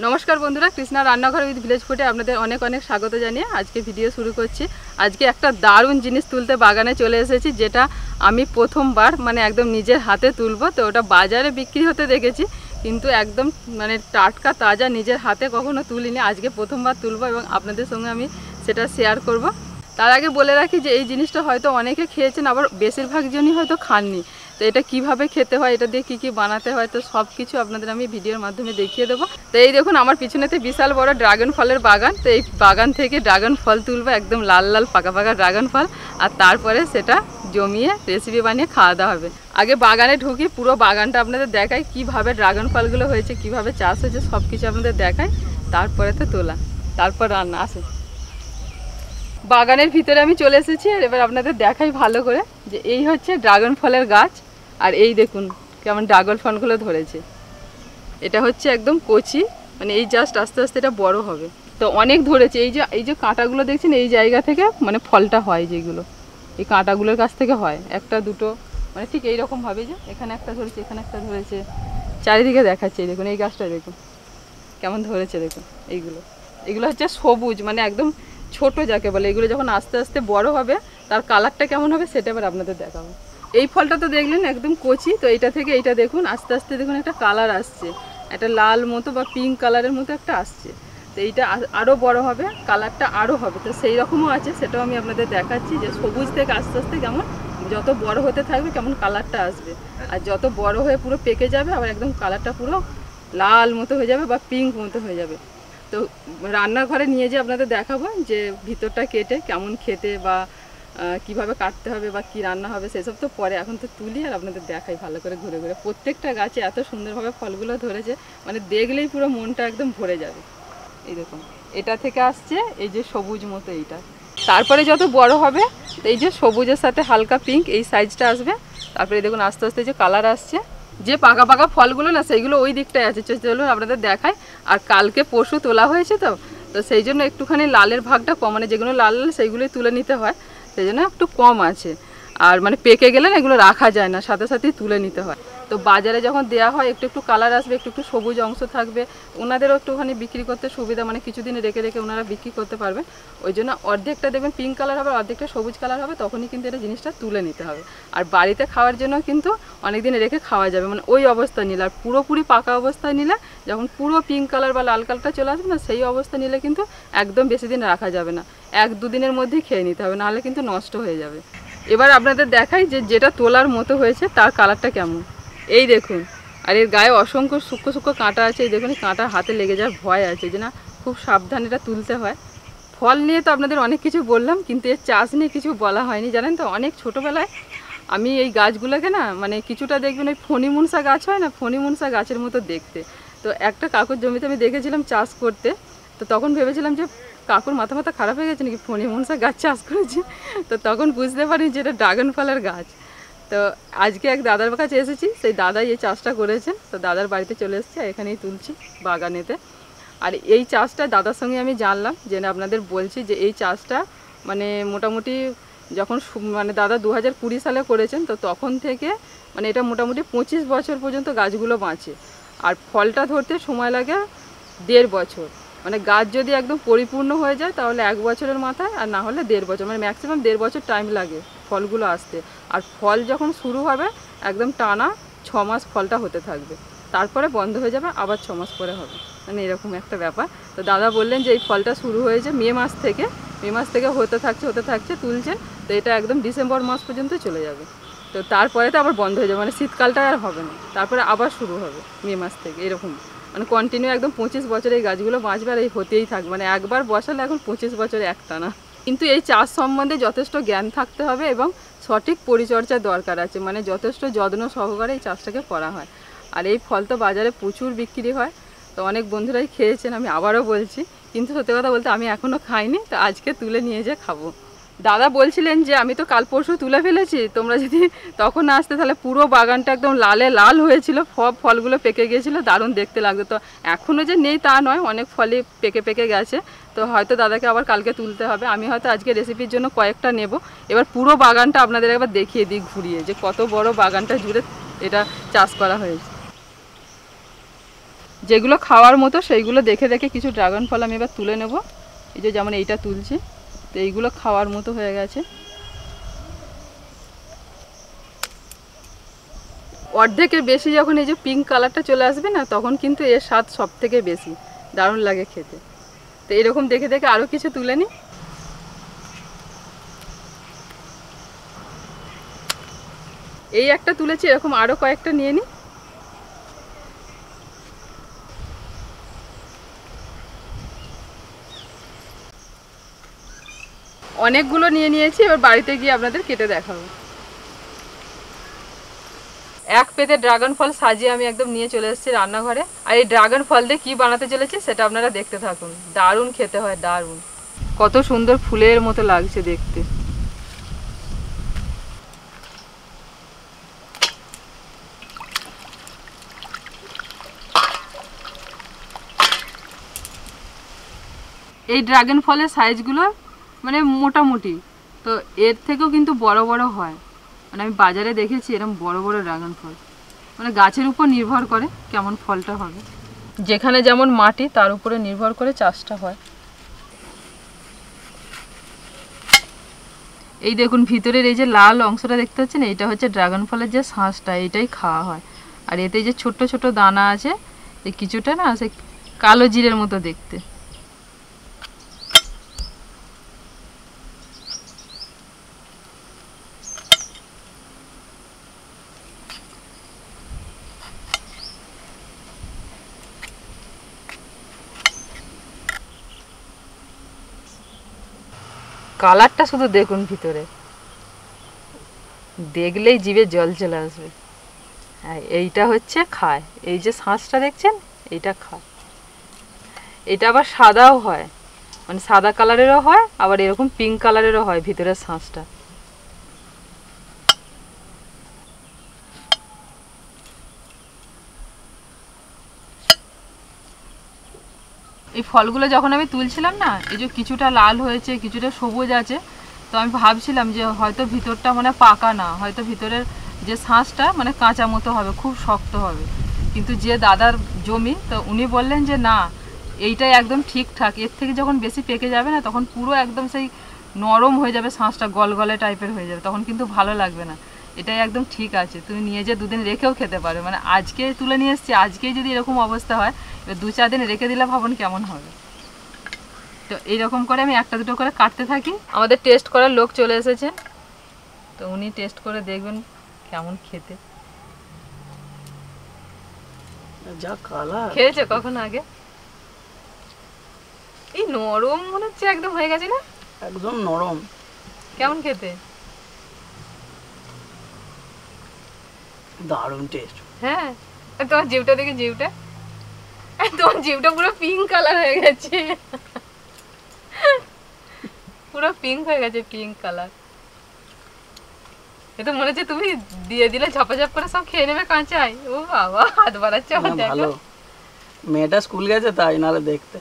নমস্কার বন্ধুরা, কৃষ্ণা রান্নাঘর উইথ ভিলেজ ফুডে আপনাদের অনেক অনেক স্বাগত জানিয়ে আজকে ভিডিও শুরু করছি। আজকে একটা দারুণ জিনিস তুলতে বাগানে চলে এসেছি, যেটা আমি প্রথমবার একদম নিজের হাতে তুলবো। তো ওটা বাজারে বিক্রি হতে দেখেছি, কিন্তু একদম টাটকা তাজা নিজের হাতে কখনো তুলিনি। আজকে প্রথমবার তুলবো এবং আপনাদের সঙ্গে আমি সেটা শেয়ার করব। তার আগে বলে রাখি যে এই জিনিসটা হয়তো অনেকে খেয়েছেন, আবার বেশিরভাগ জনই হয়তো খাননি। তো এটা কিভাবে খেতে হয়, এটা দিয়ে কী কী বানাতে হয়, তো সব কিছু আপনাদের আমি ভিডিওর মাধ্যমে দেখিয়ে দেবো। তো এই দেখুন, আমার পিছনেতে বিশাল বড় ড্রাগন ফলের বাগান। তো এই বাগান থেকে ড্রাগন ফল তুলবো, একদম লাল লাল পাকা পাকা ড্রাগন ফল, আর তারপরে সেটা জমিয়ে রেসিপি বানিয়ে খাওয়া দাওয়া হবে। আগে বাগানে ঢুকি, পুরো বাগানটা আপনাদের দেখাই, কিভাবে ড্রাগন ফলগুলো হয়েছে, কিভাবে চাষ হয়েছে, সব কিছু আপনাদের দেখাই। তারপরে তো তোলা, তারপর রান্না আসে। বাগানের ভিতরে আমি চলে এসেছি, আর এবার আপনাদের দেখাই ভালো করে যে এই হচ্ছে ড্রাগন ফলের গাছ। আর এই দেখুন কেমন ড্রাগন ফলগুলো ধরেছে। এটা হচ্ছে একদম কচি, এই জাস্ট আস্তে আস্তে এটা বড় হবে। তো অনেক ধরেছে। এই যে কাঁটাগুলো দেখছেন, এই জায়গা থেকে ফলটা হয়, যেগুলো এই কাঁটাগুলোর কাছ থেকে হয়। একটা দুটো ঠিক এইরকম হবে, যে এখানে একটা ধরেছে, এখানে একটা ধরেছে, চারিদিকে দেখাচ্ছে। এই দেখুন, এই গাছটা দেখুন কেমন ধরেছে। দেখুন এগুলো হচ্ছে সবুজ, একদম ছোট যাকে বলে। এগুলো যখন আস্তে আস্তে বড় হবে, তার কালারটা কেমন হবে সেটা এবার আপনাদের দেখাবো। এই ফলটা তো দেখলেন একদম কচি। তো এইটা থেকে এইটা দেখুন আস্তে আস্তে দেখুন একটা কালার আসছে, একটা লাল মতো বা পিঙ্ক কালারের মতো একটা আসছে। তো এইটা আরও বড় হবে, কালারটা আরও হবে। তো সেই রকমও আছে, সেটাও আমি আপনাদের দেখাচ্ছি যে সবুজ থেকে আস্তে আস্তে কেমন যত বড় হতে থাকবে কেমন কালারটা আসবে, আর যত বড় হয়ে পুরো পেকে যাবে আবার একদম কালারটা পুরো লাল মতো হয়ে যাবে বা পিঙ্ক মতো হয়ে যাবে। তো রান্নাঘরে নিয়ে যেয়ে আপনাদের দেখাবো যে ভিতরটা কেটে কেমন খেতে, বা কিভাবে কাটতে হবে, বা কি রান্না হবে সেসব তো পরে। এখন তো তুলি আর আপনাদের দেখাই ভালো করে ঘুরে ঘুরে। প্রত্যেকটা গাছে এত সুন্দরভাবে ফলগুলো ধরেছে, দেখলেই পুরো মনটা একদম ভরে যাবে। এই দেখুন, এটা থেকে আসছে এই যে সবুজ মতো এইটা, তারপরে যত বড় হবে এই যে সবুজের সাথে হালকা পিঙ্ক এই সাইজটা আসবে। তারপরে দেখুন আস্তে আস্তে যে কালার আসছে। যে পাকা পাকা ফলগুলো না, সেইগুলো ওই দিকটায় আছে, চলুন আপনাদের দেখায়। আর কালকে পরশু তোলা হয়েছে, তো সেই জন্য একটুখানি লালের ভাগটা কম, যেগুলো লাল লাল সেইগুলোই তুলে নিতে হয়, সেই জন্য একটু কম আছে। আর পেকে গেলে না এগুলো রাখা যায় না, সাথে সাথেই তুলে নিতে হয়। তো বাজারে যখন দেওয়া হয় একটু একটু কালার আসবে, একটু একটু সবুজ অংশ থাকবে, ওনাদেরও একটুখানি বিক্রি করতে সুবিধা, কিছুদিন রেখে রেখে ওনারা বিক্রি করতে পারবে। ওই জন্য অর্ধেকটা দেখবেন পিঙ্ক কালার হবে, অর্ধেকটা সবুজ কালার হবে, তখনই কিন্তু এটা জিনিসটা তুলে নিতে হবে। আর বাড়িতে খাওয়ার জন্য কিন্তু অনেকদিন রেখে খাওয়া যাবে, ওই অবস্থায় নিলে। আর পুরোপুরি পাকা অবস্থায় নিলে, যখন পুরো পিঙ্ক কালার বা লাল কালারটা চলে আসবে না, সেই অবস্থা নিলে কিন্তু একদম বেশি দিন রাখা যাবে না, 1-2 দিনের মধ্যেই খেয়ে নিতে হবে, নাহলে কিন্তু নষ্ট হয়ে যাবে। এবার আপনাদের দেখাই যে যেটা তোলার মতো হয়েছে তার কালারটা কেমন। এই দেখুন, আর এর গায়ে অসংখ্য সূক্ষ্ম সূক্ষ্ম কাঁটা আছে। এই দেখুন, কাঁটা হাতে লেগে যাওয়ার ভয় আছে, যে না খুব সাবধানে এটা তুলতে হয়। ফল নিয়ে তো আপনাদের অনেক কিছু বললাম, কিন্তু এর চাষ নিয়ে কিছু বলা হয়নি। জানেন তো, অনেক ছোটোবেলায় আমি এই গাছগুলোকে না কিছুটা দেখবেন ওই ফণিমনসা গাছ হয় না, ফণিমনসা গাছের মতো দেখতে। তো একটা কাকুর জমিতে আমি দেখেছিলাম চাষ করতে। তো তখন ভেবেছিলাম যে কাকুর মাথা মাথা খারাপ হয়ে গেছে নাকি, ফণিমনসা গাছ চাষ করেছি। তো তখন বুঝতে পারি যে এটা ড্রাগন ফলের গাছ। তো আজকে এক দাদার কাছে এসেছি, সেই দাদাই এই চাষটা করেছেন। তো দাদার বাড়িতে চলে এসেছি, এখানেই তুলছি বাগানেতে। আর এই চাষটা দাদার সঙ্গে আমি জানলাম, যে আপনাদের বলছি যে এই চাষটা মোটামুটি যখন দাদা 2020 সালে করেছেন, তো তখন থেকে এটা মোটামুটি 25 বছর পর্যন্ত গাছগুলো বাঁচে। আর ফলটা ধরতে সময় লাগে 1.5 বছর। গাছ যদি একদম পরিপূর্ণ হয়ে যায় তাহলে 1 বছরের মাথায়, আর না হলে 1.5 বছর, ম্যাক্সিমাম 1.5 বছর টাইম লাগে ফলগুলো আসতে। আর ফল যখন শুরু হবে একদম টানা 6 মাস ফলটা হতে থাকবে, তারপরে বন্ধ হয়ে যাবে, আবার 6 মাস পরে হবে, এরকম একটা ব্যাপার। তো দাদা বললেন যে এই ফলটা শুরু হয়েছে মে মাস থেকে হতে থাকছে তুলছেন। তো এটা একদম ডিসেম্বর মাস পর্যন্ত চলে যাবে। তো তারপরে তো আবার বন্ধ হয়ে যাবে, শীতকালটা আর হবে না, তারপরে আবার শুরু হবে মে মাস থেকে, এরকম কন্টিনিউ একদম 25 বছর এই গাছগুলো বাঁচবে, আর এই হতেই থাকবে। একবার বসালে এখন 25 বছরে একটানা। কিন্তু এই চাষ সম্বন্ধে যথেষ্ট জ্ঞান থাকতে হবে এবং সঠিক পরিচর্যার দরকার আছে, যথেষ্ট যত্ন সহকারে এই চাষটাকে করা হয়। আর এই ফল তো বাজারে প্রচুর বিক্রি হয়, তো অনেক বন্ধুরাই খেয়েছেন, আমি আবারও বলছি। কিন্তু সত্যি কথা বলতে আমি এখনও খাইনি, তো আজকে তুলে নিয়ে যেয়ে খাবো। দাদা বলছিলেন যে আমি তো কাল পরশু তুলে ফেলেছি, তোমরা যদি তখন আসতে তাহলে পুরো বাগানটা একদম লালে লাল হয়েছিল, সব ফলগুলো পেকে গিয়েছিলো, দারুণ দেখতে লাগতো। তো এখনও যে নেই তা নয়, অনেক ফলই পেকে গেছে। তো হয়তো দাদাকে আবার কালকে তুলতে হবে, আমি হয়তো আজকে রেসিপির জন্য কয়েকটা নেব। এবার পুরো বাগানটা আপনাদের একবার দেখিয়ে দিই ঘুরিয়ে, যে কত বড় বাগানটা জুড়ে এটা চাষ করা হয়েছে। যেগুলো খাওয়ার মতো সেইগুলো দেখে দেখে কিছু ড্রাগন ফল আমি এবার তুলে নেব। এই যে যেমন এইটা তুলছি, তো এইগুলো খাওয়ার মতো হয়ে গেছে। অর্ধেকের বেশি যখন এই যে পিঙ্ক কালারটা চলে আসবে না, তখন কিন্তু এর স্বাদ সব থেকে বেশি দারুণ লাগে খেতে। তো এরকম দেখে দেখে আরও কিছু তুলে নিই। এই একটা তুলেছি, এরকম আরও কয়েকটা নিয়ে নিই। অনেকগুলো নিয়ে নিয়েছি, এবার বাড়িতে গিয়ে আপনাদের কেটে দেখাবো। এক পেতে ড্রাগন ফল সাজিয়ে আমি একদম নিয়ে চলে এসেছি রান্নাঘরে। আর এই ড্রাগন ফল দিয়ে কী বানাতে চলেছি সেটা আপনারা দেখতে থাকুন। দারুণ খেতে হয়, দারুণ। কত সুন্দর ফুলের মতো লাগছে দেখতে। এই ড্রাগন ফলের সাইজগুলো মানে মোটামুটি, তো এর থেকেও কিন্তু বড় বড় হয়। মানে আমি বাজারে দেখেছি এরকম বড় বড় ড্রাগন ফল। মানে গাছের উপর নির্ভর করে কেমন ফলটা হবে, যেখানে যেমন মাটি তার উপরে নির্ভর করে চাষটা হয়। এই দেখুন ভিতরের এই যে লাল অংশটা দেখতে পাচ্ছেন, এইটা হচ্ছে ড্রাগন ফলের যে শাঁসটা, এইটাই খাওয়া হয়। আর এতে যে ছোট ছোট দানা আছে, এই কিছুটা না সে কালো জিরের মতো দেখতে। কালারটা শুধু দেখুন, ভিতরে দেখলেই জিভে জল চলে আসবে। হ্যাঁ, এইটা হচ্ছে খায়, এই যে শাঁসটা দেখছেন এইটা খায়। এটা আবার সাদাও হয়, মানে সাদা কালারেরও হয়, আবার এরকম পিঙ্ক কালারেরও হয় ভিতরের শাঁসটা। এই ফলগুলো যখন আমি তুলছিলাম না, এই যে কিছুটা লাল হয়েছে কিছুটা সবুজ আছে, তো আমি ভাবছিলাম যে হয়তো ভিতরটা মানে পাকা না, হয়তো ভিতরের যে শাঁসটা মানে কাঁচা মতো হবে, খুব শক্ত হবে। কিন্তু যে দাদার জমি, তো উনি বললেন যে না, এইটাই একদম ঠিকঠাক। এর থেকে যখন বেশি পেকে যাবে না, তখন পুরো একদম সেই নরম হয়ে যাবে শাঁসটা, গলগলে টাইপের হয়ে যাবে, তখন কিন্তু ভালো লাগবে না। এটাই একদম ঠিক আছে, তুমি নিয়ে যে দুদিন রেখেও খেতে পারো। মানে আজকে তুলে নিয়ে এসেছি, আজকেই যদি এরকম অবস্থা হয়, এবার 2-4 দিন রেখে দিলে ভাবুন কেমন হবে। তো এইরকম করে আমি একটা দুটো করে কাটতে থাকি। আমাদের টেস্ট করার লোক চলে এসেছেন, তো উনি টেস্ট করে দেখবেন কেমন খেতে। যা কালার! খেয়েছে কখন আগে? এই নরম মনে হচ্ছে একদম হয়ে গেছে না? একদম নরম। কেমন খেতে? দারুণ টেস্ট। হ্যাঁ, তোমার জিভটা দেখে, জিভটা, তোমার জিভটা পুরো পিঙ্ক কালার হয়ে গেছে, পুরো পিঙ্ক হয়ে গেছে, পিঙ্ক কালার। এ তো মনে হচ্ছে তুমি দিয়ে দিলে ঝপাঝপ করে সব খেয়ে নেবে কাঁচাই। ও বাবা, হাত বাড়াচ্ছে আমার। ভালো, মেয়েটা স্কুল গেছে তাই, নাহলে দেখতে।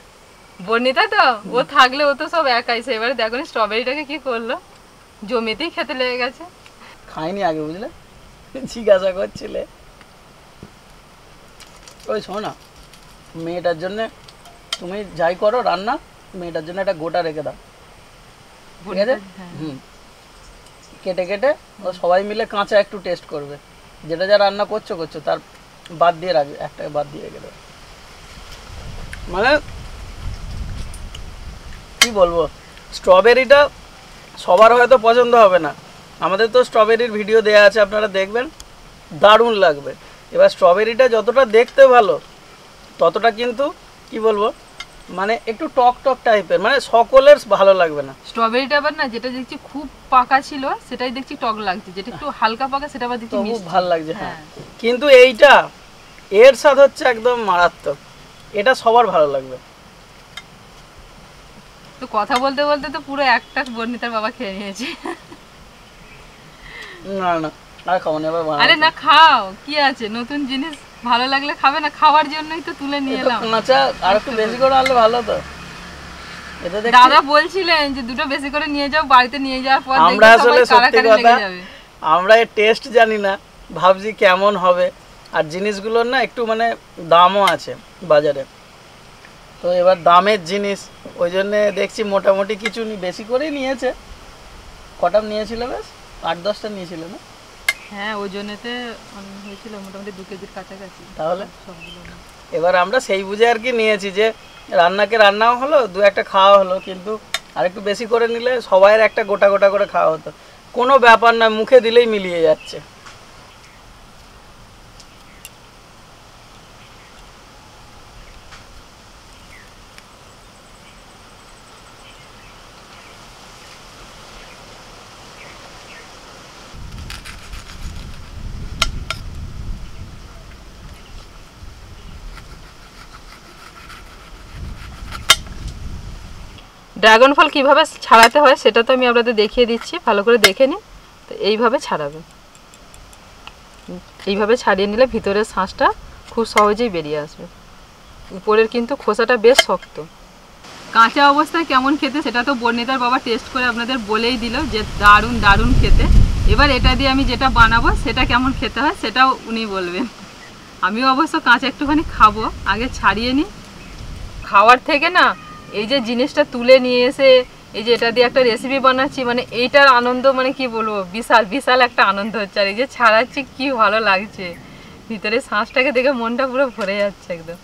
বর্ণিতা তো ও থাকলে ও তো সব একাই। এবারে দেখো স্ট্রবেরিটাকে কি করলো, জমিতেই খেতে লেগে গেছে। খাইনি আগে, বুঝলে, জিজ্ঞাসা করছিলে। ওই শোনা, মেয়েটার জন্য তুমি যাই করো রান্না, মেয়েটার জন্য একটা গোটা রেখে দাও, ঠিক আছে? কেটে কেটে ও সবাই মিলে কাঁচা একটু টেস্ট করবে, যেটা যা রান্না করছো তার বাদ দিয়ে রাখবে, একটাকে বাদ দিয়ে রেখে দেবে। মানে কি বলবো, স্ট্রবেরিটা সবার হয়তো পছন্দ হবে না, আমাদের তো স্ট্রবেরির ভিডিও দেয়া আছে, আপনারা দেখবেন, দারুণ লাগবে। এবার স্ট্রবেরিটা যতটা দেখতে ভালো, ততটা কিন্তু কি বলবো, মানে একটু টক টক টাইপের, মানে সকলের ভালো লাগবে না। স্ট্রবেরিটা আবার না, যেটা দেখছি খুব পাকা ছিল সেটাই দেখছি টক লাগছে, যেটা একটু হালকা পাকা সেটা আবার দেখছি খুব ভালো লাগছে। হ্যাঁ, কিন্তু এইটা এর স্বাদ হচ্ছে একদম মারাত্মক, এটা সবার ভালো লাগবে। তো কথা বলতে বলতে তো পুরো একটা বর্ণিতার বাবা খেয়ে নিয়েছে। না না, আর খাও না, আরে না, খাও, কি আছে, নতুন জিনিস ভালো লাগলে খাবে না, খাওয়ার জন্যই তো তুলে নিয়ে এলাম। কাঁচা আর একটু বেশি করে আনলে ভালো তো। দাদা বলছিলেন যে দুটো বেশি করে নিয়ে যাও, বাড়িতে নিয়ে যাওয়ার পর আমরা আসলে সত্যি কথা, আমরা এর টেস্ট জানি না, ভাবছি কেমন হবে, আর জিনিসগুলোর না একটু মানে দামও আছে বাজারে। তো এবার দামের জিনিস ওই জন্যে দেখছি মোটামুটি কিছু বেশি করেই নিয়েছে। কটা নিয়েছিল বেশ 8-10টা নিয়েছিল না? হ্যাঁ ওজনেতে হয়েছিল মোটামুটি 2 কেজির কাছাকাছি। তাহলে সবগুলো এবার আমরা সেই বুঝে আর কি নিয়েছি যে রান্নাও হলো, 2-1টা খাওয়া হলো, কিন্তু আরেকটু বেশি করে নিলে সবাইয়ের একটা গোটা গোটা করে খাওয়া হতো। কোনো ব্যাপার না, মুখে দিলেই মিলিয়ে যাচ্ছে। ড্রাগন ফল কিভাবে ছাড়াতে হয় সেটা তো আমি আপনাদের দেখিয়ে দিচ্ছি, ভালো করে দেখে নিন। তো এইভাবে ছাড়াবেন, এইভাবে ছাড়িয়ে নিলে ভিতরের শাঁসটা খুব সহজেই বেরিয়ে আসবে। উপরের কিন্তু খোসাটা বেশ শক্ত। কাঁচা অবস্থায় কেমন খেতে সেটা তো বর্ণিতার বাবা টেস্ট করে আপনাদের বলেই দিল যে দারুণ দারুণ খেতে। এবার এটা দিয়ে আমি যেটা বানাবো সেটা কেমন খেতে হয় সেটাও উনি বলবেন। আমিও অবশ্য কাঁচা একটুখানি খাবো, আগে ছাড়িয়ে নিই। খাওয়ার থেকে না এই যে জিনিসটা তুলে নিয়ে এসে এই যে এটা দিয়ে একটা রেসিপি বানাচ্ছি, মানে এইটার আনন্দ মানে কি বলবো, বিশাল বিশাল একটা আনন্দ হচ্ছে। আর এই যে ছাড়াচ্ছি কি ভালো লাগছে, ভিতরে শাঁসটাকে দেখে মনটা পুরো ভরে যাচ্ছে একদম।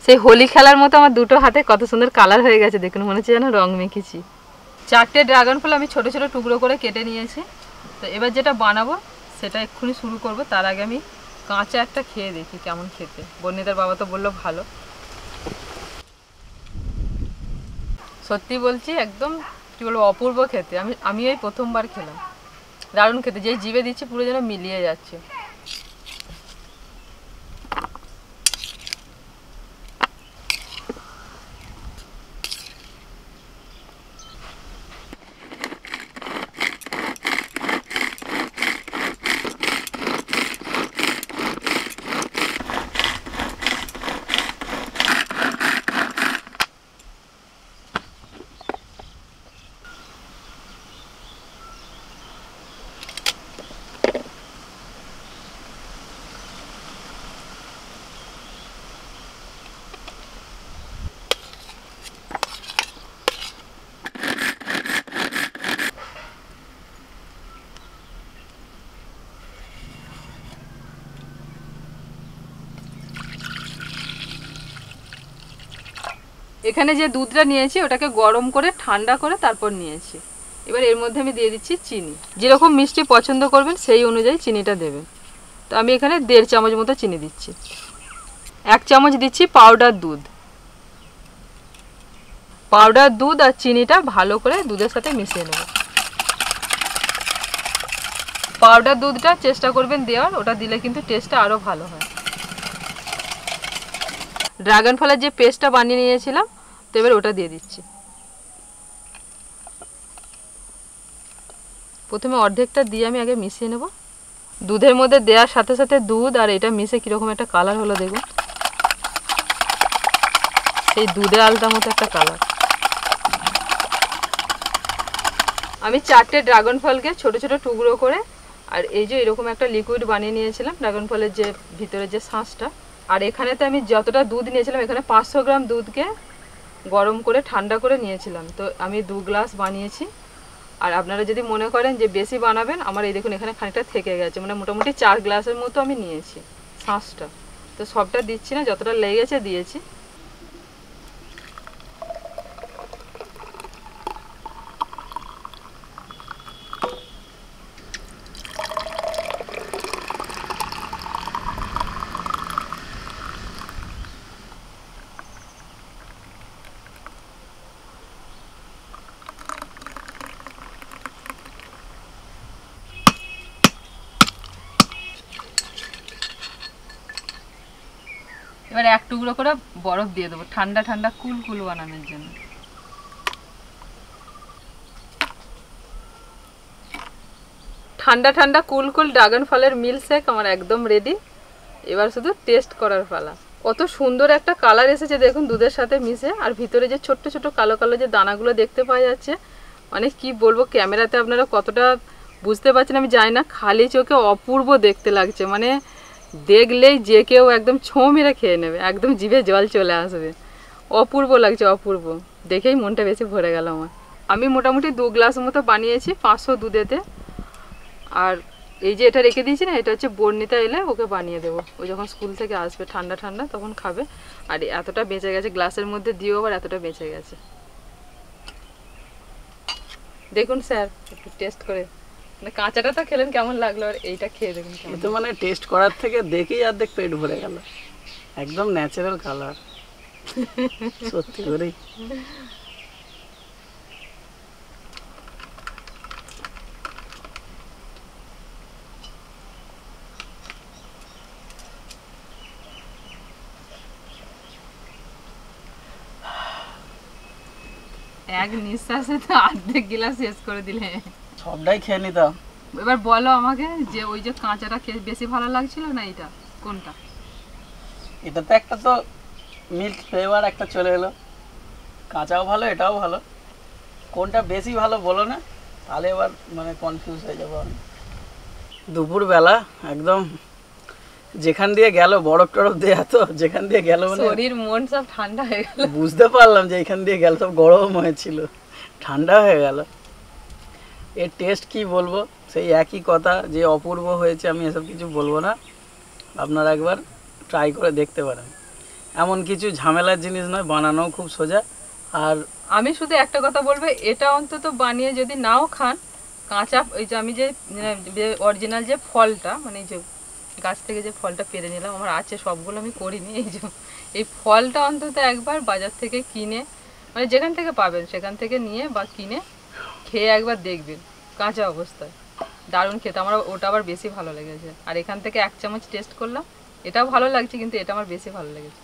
সেই হোলি খেলার মতো আমার দুটো হাতে কত সুন্দর কালার হয়ে গেছে, দেখুন মনে হচ্ছে যেন রং মেখেছি। 4টে ড্রাগন ফল আমি ছোট ছোট টুকরো করে কেটে নিয়েছি। তো এবার যেটা বানাবো সেটা এক্ষুনি শুরু করব। তার আগে আমি কাঁচা একটা খেয়ে দেখি কেমন খেতে। বর্ণিতার বাবা তো বললো ভালো। সত্যি বলছি একদম কী বলবো অপূর্ব খেতে। আমি এই প্রথমবার খেলাম, দারুণ খেতে। যেই জিভে দিচ্ছি পুরো যেন মিলিয়ে যাচ্ছে। এখানে যে দুধটা নিয়েছি ওটাকে গরম করে ঠান্ডা করে তারপর নিয়েছি। এবার এর মধ্যে আমি দিয়ে দিচ্ছি চিনি। যেরকম মিষ্টি পছন্দ করবেন সেই অনুযায়ী চিনিটা দেবেন। তো আমি এখানে 1.5 চামচ মতো চিনি দিচ্ছি। 1 চামচ দিচ্ছি পাউডার দুধ। পাউডার দুধ আর চিনিটা ভালো করে দুধের সাথে মিশিয়ে নেব। পাউডার দুধটা চেষ্টা করবেন দেওয়ার, ওটা দিলে কিন্তু টেস্টটা আরও ভালো হয়। ড্রাগন ফলের যে পেস্টটা বানিয়ে নিয়েছিলাম তো এবার ওটা দিয়ে দিচ্ছি। প্রথমে অর্ধেকটা দিয়ে আমি আগে মিশিয়ে নেব। দুধের মধ্যে দেওয়ার সাথে সাথে দুধ আর এটা মিশে কীরকম একটা কালার হলো দেখুন, সেই দুধে আলতা মতো একটা কালার। আমি 4টে ড্রাগন ফলকে ছোট ছোট টুকরো করে আর এই যে এরকম একটা লিকুইড বানিয়ে নিয়েছিলাম ড্রাগন ফলের যে ভিতরে যে শাঁসটা। আর এখানেতে আমি যতটা দুধ নিয়েছিলাম এখানে 500 গ্রাম দুধকে গরম করে ঠান্ডা করে নিয়েছিলাম। তো আমি 2 গ্লাস বানিয়েছি। আর আপনারা যদি মনে করেন যে বেশি বানাবেন, আমার এই দেখুন এখানে খানিকটা থেকে গেছে, মানে মোটামুটি 4 গ্লাসের মতো আমি নিয়েছি শাঁসটা। তো সবটা দিচ্ছি না, যতটা লেগেছে দিয়েছি। এবার এক টুকরো করে বরফ দিয়ে দেবো ঠান্ডা ঠান্ডা কুল কুল বানানোর জন্য। ঠান্ডা ঠান্ডা কুল কুল ড্রাগন ফলের মিল্কশেক আমার একদম রেডি। এবার শুধু টেস্ট করার পালা। কত সুন্দর একটা কালার এসেছে দেখুন দুধের সাথে মিশে, আর ভিতরে যে ছোট্ট ছোট কালো কালো যে দানাগুলো দেখতে পাওয়া যাচ্ছে, মানে কি বলবো, ক্যামেরাতে আপনারা কতটা বুঝতে পারছেন আমি জানি না, খালি চোখে অপূর্ব দেখতে লাগছে। মানে দেখলেই যে কেউ একদম ছোঁ মেরে খেয়ে নেবে, একদম জিভে জল চলে আসবে, অপূর্ব লাগছে অপূর্ব। দেখেই মনটা বেশি ভরে গেল আমার। আমি মোটামুটি 2 গ্লাস মতো বানিয়েছি 500 দুধেতে। আর এই যে এটা রেখে দিয়েছি না, এটা হচ্ছে বর্ণিতা এলে ওকে বানিয়ে দেবো, ও যখন স্কুল থেকে আসবে ঠান্ডা ঠান্ডা তখন খাবে। আর এতটা বেঁচে গেছে গ্লাসের মধ্যে দিয়েও, আবার এতটা বেঁচে গেছে। দেখুন স্যার একটু টেস্ট করে, মানে কাঁচাটা তো খেলেন কেমন লাগলো, আর এইটা খেয়ে দেখুন কেমন। তো মানে টেস্ট করার থেকে দেখেই অর্ধেক পেট ভরে গেল, একদম ন্যাচারাল কালার, সত্যি করেই। এক নিঃশ্বাসে তো অর্ধেক গিলাস শেষ করে দিলে। সবটাই খেয়ে নিতাম। এবার বলো আমাকে যে ওই যে কাঁচাটা খেয়ে বেশি ভালো লাগছিল না এটা কোনটা? এটাতে একটা তো মিল্ক ফ্লেভার একটা চলে এলো, কাঁচাও ভালো এটাও ভালো, কোনটা বেশি ভালো বলো না, তাহলে এবার মানে কনফিউজ হয়ে যাবো আমি। দুপুরবেলা একদম যেখান দিয়ে গেল বরফ টরফ দেয়া, তো যেখান দিয়ে গেল মানে শরীর মন সব ঠান্ডা হয়ে গেল। বুঝতে পারলাম যে এখান দিয়ে গেল সব গরম হয়েছিল, ঠান্ডা হয়ে গেল। এর টেস্ট কি বলবো, সেই একই কথা যে অপূর্ব হয়েছে, আমি এসব কিছু বলবো না, আপনারা একবার ট্রাই করে দেখতে পারেন। এমন কিছু ঝামেলার জিনিস নয়, বানানোও খুব সোজা। আর আমি শুধু একটা কথা বলবো, এটা অন্তত বানিয়ে যদি নাও খান, কাঁচা এই যে আমি যে অরিজিনাল যে ফলটা, মানে এই যে গাছ থেকে যে ফলটা পেরে নিলাম, আমার আছে সবগুলো আমি করিনি, এই যে এই ফলটা অন্তত একবার বাজার থেকে কিনে, মানে যেখান থেকে পাবেন সেখান থেকে নিয়ে বা কিনে খেয়ে একবার দেখবেন কাঁচা অবস্থায়, দারুণ খেতে। আমার ওটা আবার বেশি ভালো লেগেছে। আর এখান থেকে 1 চামচ টেস্ট করলাম, এটাও ভালো লাগছে, কিন্তু এটা আমার বেশি ভালো লেগেছে।